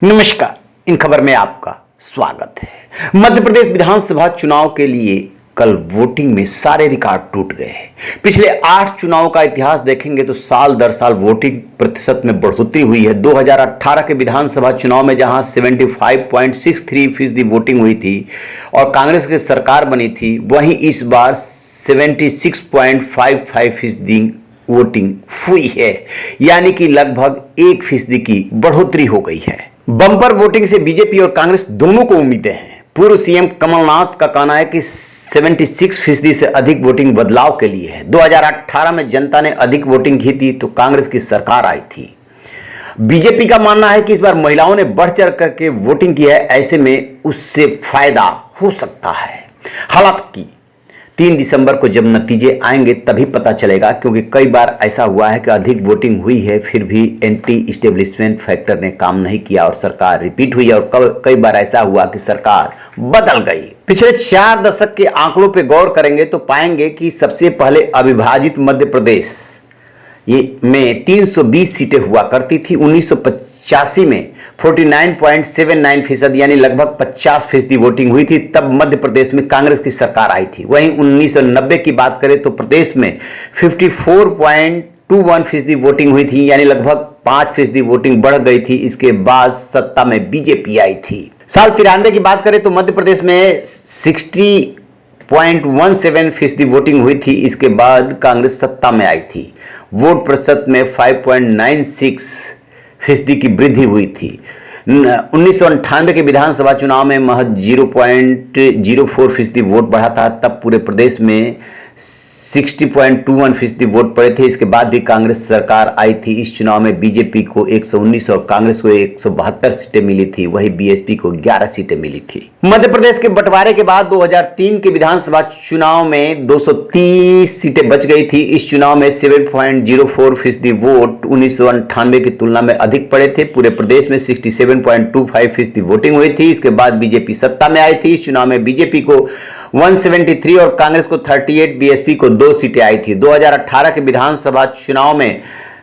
नमस्कार। इन खबर में आपका स्वागत है। मध्य प्रदेश विधानसभा चुनाव के लिए कल वोटिंग में सारे रिकॉर्ड टूट गए हैं। पिछले 8 चुनाव का इतिहास देखेंगे तो साल दर साल वोटिंग प्रतिशत में बढ़ोतरी हुई है। 2018 के विधानसभा चुनाव में जहां 75.63% वोटिंग हुई थी और कांग्रेस की सरकार बनी थी, वहीं इस बार 76.55% वोटिंग हुई है, यानी कि लगभग 1% की बढ़ोतरी हो गई है। बम्पर वोटिंग से बीजेपी और कांग्रेस दोनों को उम्मीदें हैं। पूर्व सीएम कमलनाथ का कहना है कि 76% से अधिक वोटिंग बदलाव के लिए है। 2018 में जनता ने अधिक वोटिंग की थी तो कांग्रेस की सरकार आई थी। बीजेपी का मानना है कि इस बार महिलाओं ने बढ़ चढ़ करके वोटिंग की है, ऐसे में उससे फायदा हो सकता है। हालांकि 3 दिसंबर को जब नतीजे आएंगे तभी पता चलेगा, क्योंकि कई बार ऐसा हुआ है कि अधिक वोटिंग हुई है फिर भी एंटी इस्टेब्लिशमेंट फैक्टर ने काम नहीं किया और सरकार रिपीट हुई और कई बार ऐसा हुआ कि सरकार बदल गई। पिछले 4 दशक के आंकड़ों पर गौर करेंगे तो पाएंगे कि सबसे पहले अविभाजित मध्य प्रदेश में 320 सीटें हुआ करती थी। 1985 में 49.79% यानी लगभग 50% वोटिंग हुई थी, तब मध्य प्रदेश में कांग्रेस की सरकार आई थी। वहीं 1990 की बात करें तो प्रदेश में 54.21% वोटिंग हुई थी, यानी लगभग 5% वोटिंग बढ़ गई थी। इसके बाद सत्ता में बीजेपी आई थी। साल 93 की बात करें तो मध्य प्रदेश में 60.17% वोटिंग हुई थी। इसके बाद कांग्रेस सत्ता में आई थी। वोट प्रतिशत में 5.96% की वृद्धि हुई थी। 1998 के विधानसभा चुनाव में महज 0.04% वोट बढ़ा था, तब पूरे प्रदेश में 60.21% वोट पड़े थे। इसके बाद भी कांग्रेस सरकार आई थी। इस चुनाव में बीजेपी को 119 और कांग्रेस को 172 सीटें मिली थी, वहीं बीएसपी को 11 सीटें मिली थी। मध्य प्रदेश के बंटवारे के बाद 2003 के विधानसभा चुनाव में 230 सीटें बच गई थी। इस चुनाव में 7.04% वोट 1998 की तुलना में अधिक पड़े थे। पूरे प्रदेश में 67.25% वोटिंग हुई थी। इसके बाद बीजेपी सत्ता में आई थी। इस चुनाव में बीजेपी को 173 और कांग्रेस को 38, बीएसपी को 2 सीटें आई थी। 2018 के विधानसभा चुनाव में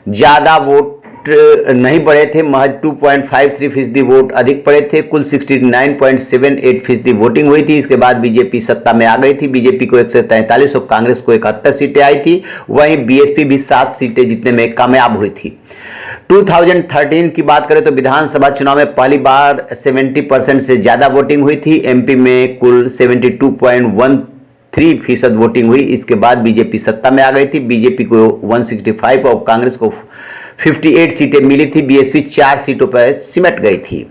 ज्यादा वोट नहीं बढ़े थे, महज 2.53% वोट अधिक पड़े थे। कुल 69.78% वोटिंग हुई थी। इसके बाद बीजेपी सत्ता में आ गई थी। बीजेपी को 143 और कांग्रेस को 71 सीटें आई थी। वहीं बीएसपी भी 7 सीटें जीतने में कामयाब हुई थी। 2013 की बात करें तो विधानसभा चुनाव में पहली बार 70% से ज्यादा वोटिंग हुई थी। एमपी में कुल 72.13% वोटिंग हुई। इसके बाद बीजेपी सत्ता में आ गई थी। बीजेपी को 165 और कांग्रेस को 58 सीटें मिली थी। बीएसपी 4 सीटों पर सिमट गई थी।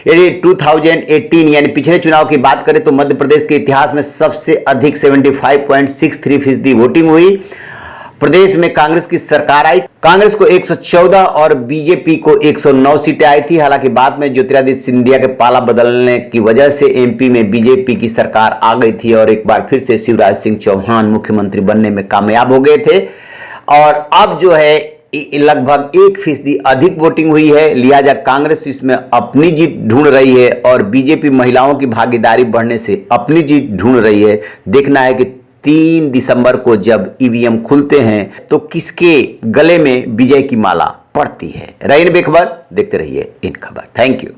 यदि 2018 यानी पिछले चुनाव की बात करें तो मध्य प्रदेश के इतिहास में सबसे अधिक 75.63% वोटिंग हुई। प्रदेश में कांग्रेस की सरकार आई। कांग्रेस को 114 और बीजेपी को 109 सीटें आई थी। हालांकि बाद में ज्योतिरादित्य सिंधिया के पाला बदलने की वजह से एमपी में बीजेपी की सरकार आ गई थी और एक बार फिर से शिवराज सिंह चौहान मुख्यमंत्री बनने में कामयाब हो गए थे। और अब जो है लगभग 1% अधिक वोटिंग हुई है, लिहाजा कांग्रेस इसमें अपनी जीत ढूंढ रही है और बीजेपी महिलाओं की भागीदारी बढ़ने से अपनी जीत ढूंढ रही है। देखना है कि 3 दिसंबर को जब ईवीएम खुलते हैं तो किसके गले में विजय की माला पड़ती है। रही बेखबर, देखते रहिए इन खबर। Thank you.